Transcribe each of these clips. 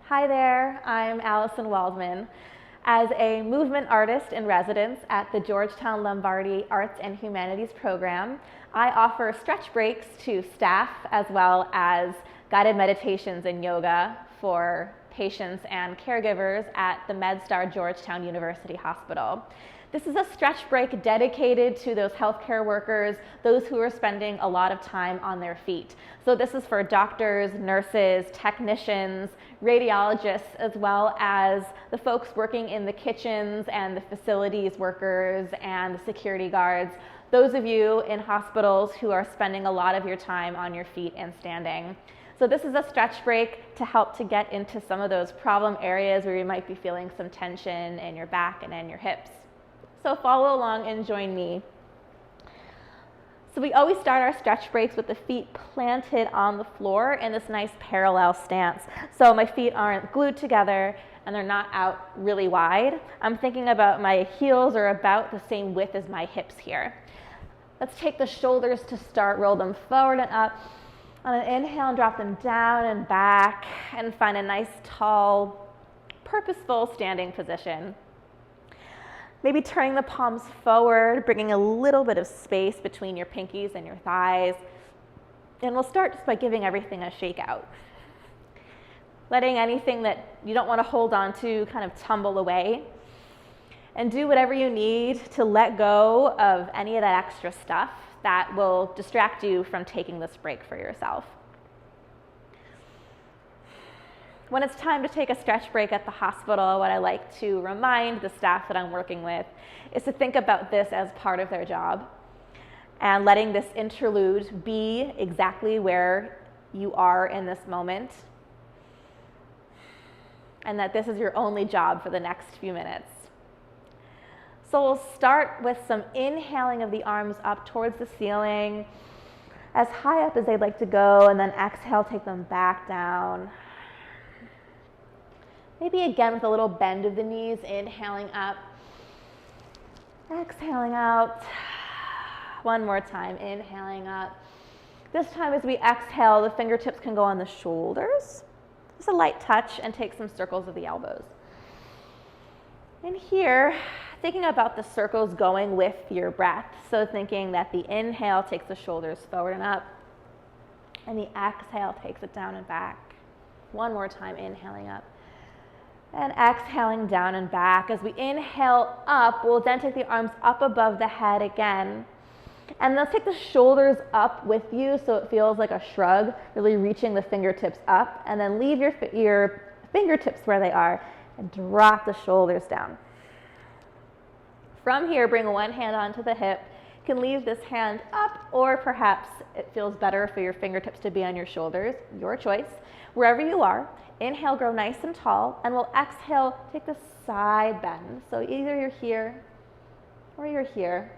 Hi there, I'm Allison Waldman. As a movement artist in residence at the Georgetown Lombardi Arts and Humanities program, I offer stretch breaks to staff as well as guided meditations and yoga for patients and caregivers at the MedStar Georgetown University Hospital. This is a stretch break dedicated to those healthcare workers, those who are spending a lot of time on their feet. So this is for doctors, nurses, technicians, radiologists, as well as the folks working in the kitchens and the facilities workers and the security guards. Those of you in hospitals who are spending a lot of your time on your feet and standing. So this is a stretch break to help to get into some of those problem areas where you might be feeling some tension in your back and in your hips. So follow along and join me. So we always start our stretch breaks with the feet planted on the floor in this nice parallel stance. So my feet aren't glued together and they're not out really wide. I'm thinking about my heels are about the same width as my hips here. Let's take the shoulders to start, roll them forward and up. On an inhale, drop them down and back and find a nice, tall, purposeful standing position. Maybe turning the palms forward, bringing a little bit of space between your pinkies and your thighs. And we'll start just by giving everything a shake out. Letting anything that you don't want to hold on to kind of tumble away. And do whatever you need to let go of any of that extra stuff that will distract you from taking this break for yourself. When it's time to take a stretch break at the hospital, what I like to remind the staff that I'm working with is to think about this as part of their job and letting this interlude be exactly where you are in this moment, and that this is your only job for the next few minutes. So we'll start with some inhaling of the arms up towards the ceiling, as high up as they'd like to go, and then exhale, take them back down. Maybe again with a little bend of the knees, inhaling up, exhaling out. One more time, inhaling up. This time as we exhale, the fingertips can go on the shoulders. Just a light touch and take some circles of the elbows. And here, thinking about the circles going with your breath. So thinking that the inhale takes the shoulders forward and up, and the exhale takes it down and back. One more time, inhaling up. And exhaling down and back. As we inhale up, we'll then take the arms up above the head again. And let's take the shoulders up with you so it feels like a shrug, really reaching the fingertips up. And then leave your fingertips where they are and drop the shoulders down. From here, bring one hand onto the hip. You can leave this hand up, or perhaps it feels better for your fingertips to be on your shoulders. Your choice. Wherever you are, inhale, grow nice and tall, and we'll exhale, take the side bend. So either you're here or you're here.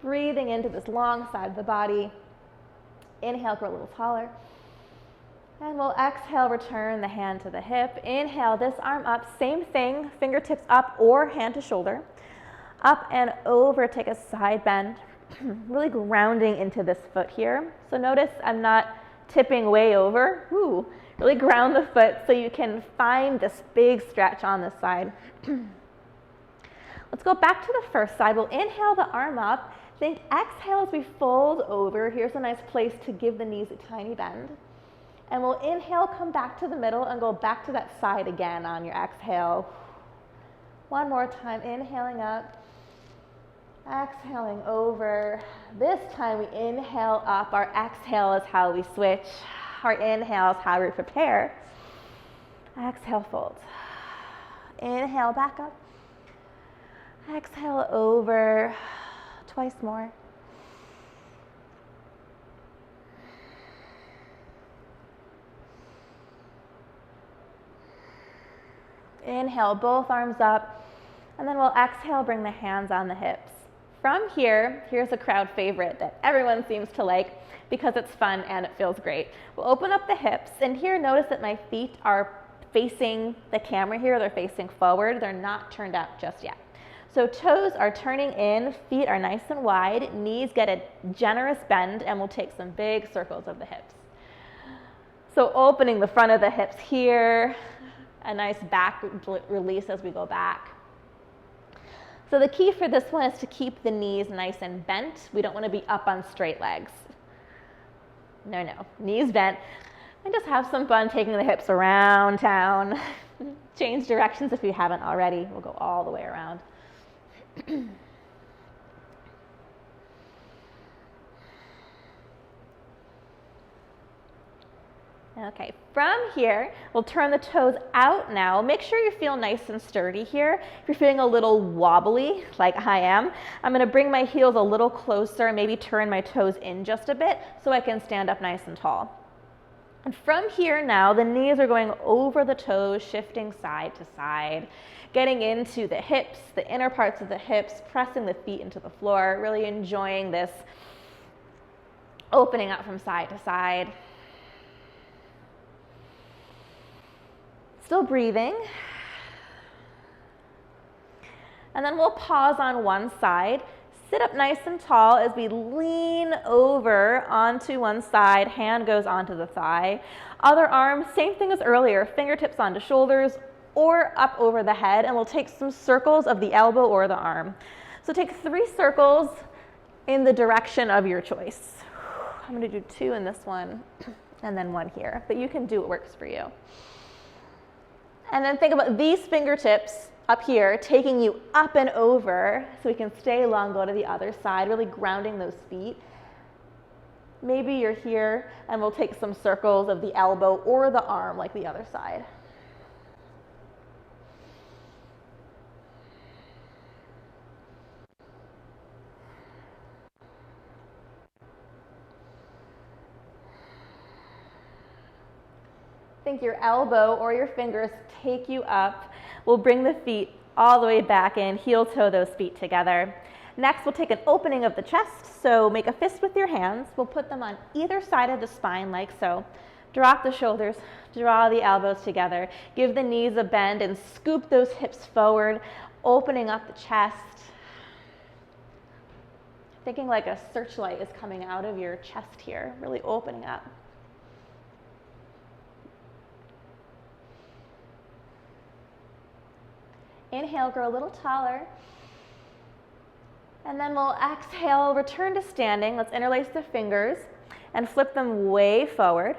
Breathing into this long side of the body. Inhale, grow a little taller. And we'll exhale, return the hand to the hip. Inhale, this arm up, same thing, fingertips up or hand to shoulder. Up and over, take a side bend. Really grounding into this foot here. So notice I'm not tipping way over. Ooh. Really ground the foot so you can find this big stretch on this side. Let's go back to the first side. We'll inhale the arm up. Then exhale as we fold over. Here's a nice place to give the knees a tiny bend. And we'll inhale, come back to the middle, and go back to that side again on your exhale. One more time, inhaling up. Exhaling over. This time we inhale up. Our exhale is how we switch. Our inhale is how we prepare. Exhale, fold. Inhale, back up. Exhale, over. Twice more. Inhale, both arms up. And then we'll exhale, bring the hands on the hips. From here, here's a crowd favorite that everyone seems to like because it's fun and it feels great. We'll open up the hips, and here notice that my feet are facing the camera here. They're facing forward. They're not turned out just yet. So toes are turning in, feet are nice and wide, knees get a generous bend, and we'll take some big circles of the hips. So opening the front of the hips here, a nice back release as we go back. So the key for this one is to keep the knees nice and bent. We don't want to be up on straight legs. No, knees bent. And just have some fun taking the hips around town. Change directions if you haven't already. We'll go all the way around. Okay, from here, we'll turn the toes out now. Make sure you feel nice and sturdy here. If you're feeling a little wobbly, like I am, I'm gonna bring my heels a little closer, maybe turn my toes in just a bit so I can stand up nice and tall. And from here now, the knees are going over the toes, shifting side to side, getting into the hips, the inner parts of the hips, pressing the feet into the floor, really enjoying this opening up from side to side. Still breathing. And then we'll pause on one side, sit up nice and tall as we lean over onto one side, hand goes onto the thigh. Other arm, same thing as earlier, fingertips onto shoulders or up over the head, and we'll take some circles of the elbow or the arm. So take 3 circles in the direction of your choice. I'm gonna do 2 in this one and then 1 here, but you can do what works for you. And then think about these fingertips up here taking you up and over so we can stay long, go to the other side, really grounding those feet. Maybe you're here and we'll take some circles of the elbow or the arm like the other side. Think your elbow or your fingers take you up. We'll bring the feet all the way back in, heel toe those feet together. Next, we'll take an opening of the chest. So make a fist with your hands. We'll put them on either side of the spine like so. Drop the shoulders, draw the elbows together. Give the knees a bend and scoop those hips forward, opening up the chest. Thinking like a searchlight is coming out of your chest here, really opening up. Inhale, grow a little taller. And then we'll exhale, return to standing. Let's interlace the fingers and flip them way forward.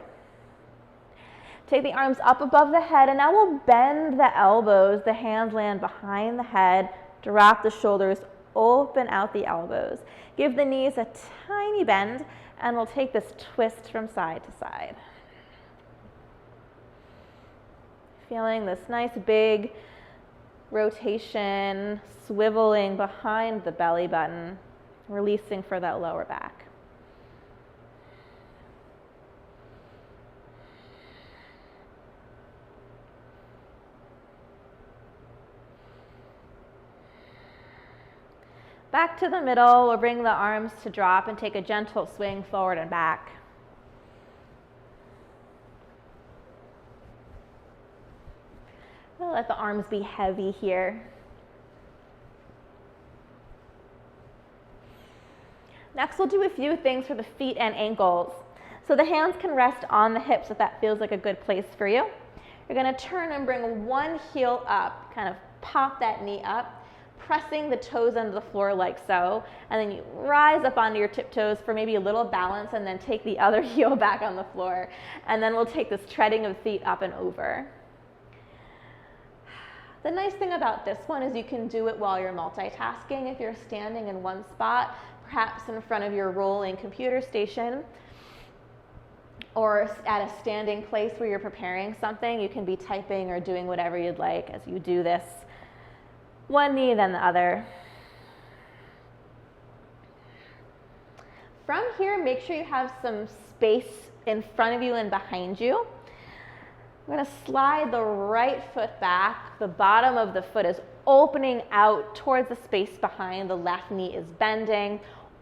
Take the arms up above the head, and now we'll bend the elbows. The hands land behind the head. Drop the shoulders, open out the elbows. Give the knees a tiny bend, and we'll take this twist from side to side. Feeling this nice big rotation, swiveling behind the belly button, releasing for that lower back. Back to the middle, we'll bring the arms to drop and take a gentle swing forward and back. We'll let the arms be heavy here. Next, we'll do a few things for the feet and ankles. So the hands can rest on the hips if that feels like a good place for you. You're going to turn and bring one heel up, kind of pop that knee up, pressing the toes into the floor like so, and then you rise up onto your tiptoes for maybe a little balance, and then take the other heel back on the floor. And then we'll take this treading of feet up and over. The nice thing about this one is you can do it while you're multitasking. If you're standing in one spot, perhaps in front of your rolling computer station, or at a standing place where you're preparing something, you can be typing or doing whatever you'd like as you do this. One knee, then the other. From here, make sure you have some space in front of you and behind you. I'm going to slide the right foot back. The bottom of the foot is opening out towards the space behind. The left knee is bending,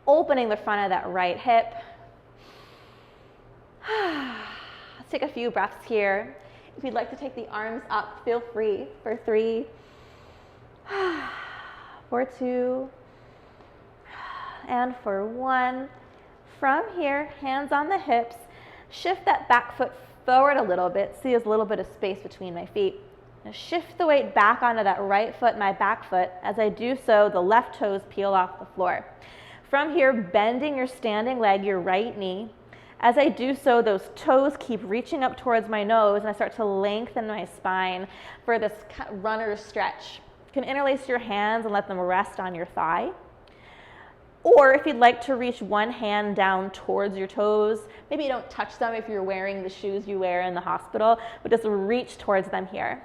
opening the front of that right hip. Let's take a few breaths here. If you'd like to take the arms up, feel free for 3, for 2, and for 1. From here, hands on the hips. Shift that back foot forward a little bit. See there's a little bit of space between my feet. Now shift the weight back onto that right foot, my back foot. As I do so, the left toes peel off the floor. From here, bending your standing leg, your right knee. As I do so, those toes keep reaching up towards my nose, and I start to lengthen my spine for this runner's stretch. You can interlace your hands and let them rest on your thigh. Or if you'd like to reach one hand down towards your toes, maybe you don't touch them if you're wearing the shoes you wear in the hospital, but just reach towards them here.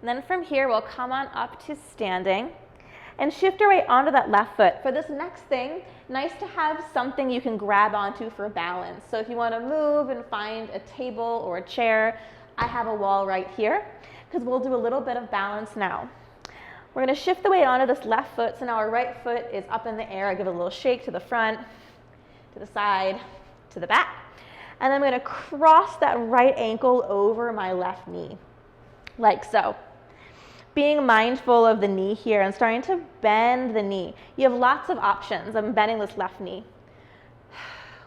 And then from here, we'll come on up to standing and shift your weight onto that left foot. For this next thing, nice to have something you can grab onto for balance. So if you want to move and find a table or a chair, I have a wall right here, because we'll do a little bit of balance now. We're going to shift the weight onto this left foot, so now our right foot is up in the air. I give it a little shake to the front, to the side, to the back. And then I'm going to cross that right ankle over my left knee, like so. Being mindful of the knee here and starting to bend the knee. You have lots of options. I'm bending this left knee.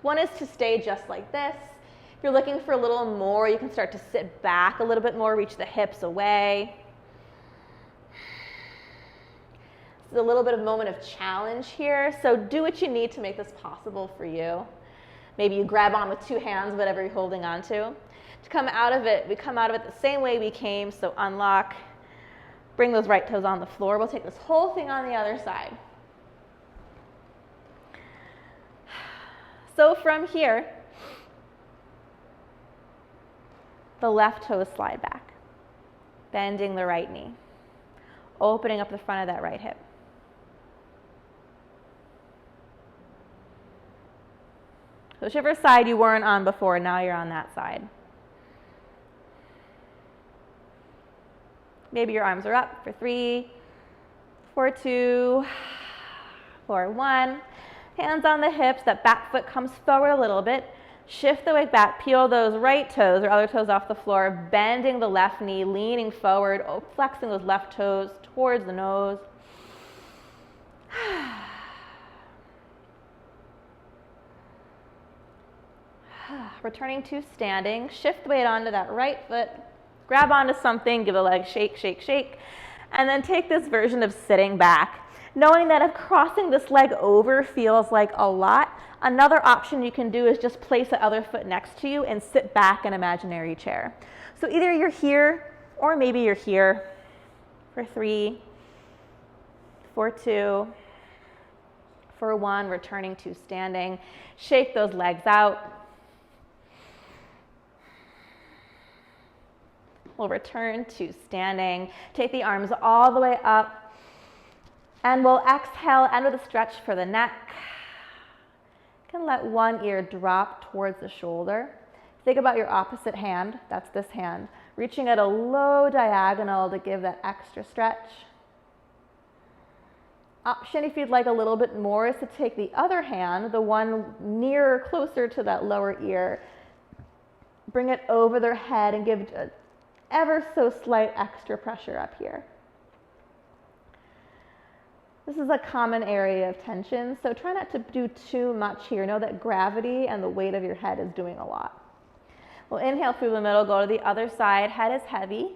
One is to stay just like this. If you're looking for a little more, you can start to sit back a little bit more, reach the hips away. This is a little bit of a moment of challenge here, so do what you need to make this possible for you. Maybe you grab on with two hands, whatever you're holding on to. To come out of it, we come out of it the same way we came, so unlock. Bring those right toes on the floor. We'll take this whole thing on the other side. So from here, the left toes slide back, bending the right knee, opening up the front of that right hip. So whichever side you weren't on before, now you're on that side. Maybe your arms are up for 3, for 2, for 1. Hands on the hips, that back foot comes forward a little bit. Shift the weight back, peel those right toes or other toes off the floor, bending the left knee, leaning forward, flexing those left toes towards the nose. Returning to standing, shift the weight onto that right foot. Grab onto something, give a leg shake, shake, shake, and then take this version of sitting back. Knowing that if crossing this leg over feels like a lot, another option you can do is just place the other foot next to you and sit back in an imaginary chair. So either you're here or maybe you're here for 3, for 2, for 1, returning to standing. Shake those legs out. We'll return to standing. Take the arms all the way up. And we'll exhale, end with a stretch for the neck. You can let one ear drop towards the shoulder. Think about your opposite hand, that's this hand, reaching at a low diagonal to give that extra stretch. Option, if you'd like a little bit more, is to take the other hand, the one nearer, closer to that lower ear, bring it over their head and give a ever so slight extra pressure up here. This is a common area of tension, so try not to do too much here. Know that gravity and the weight of your head is doing a lot. We'll inhale through the middle, go to the other side, head is heavy.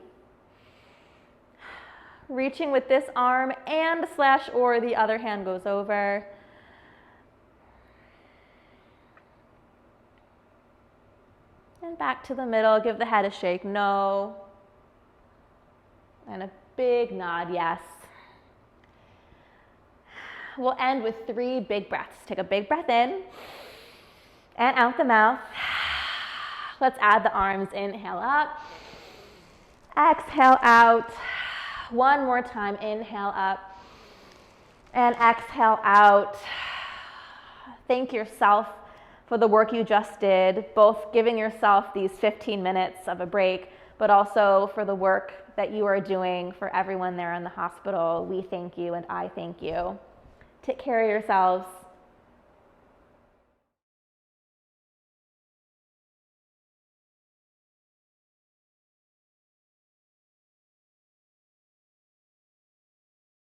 Reaching with this arm and / or the other hand goes over. And back to the middle, give the head a shake, no. And a big nod, yes. We'll end with 3 big breaths. Take a big breath in and out the mouth. Let's add the arms, inhale up, exhale out. One more time, inhale up and exhale out. Thank yourself for the work you just did, both giving yourself these 15 minutes of a break, but also for the work that you are doing for everyone there in the hospital. We thank you and I thank you. Take care of yourselves.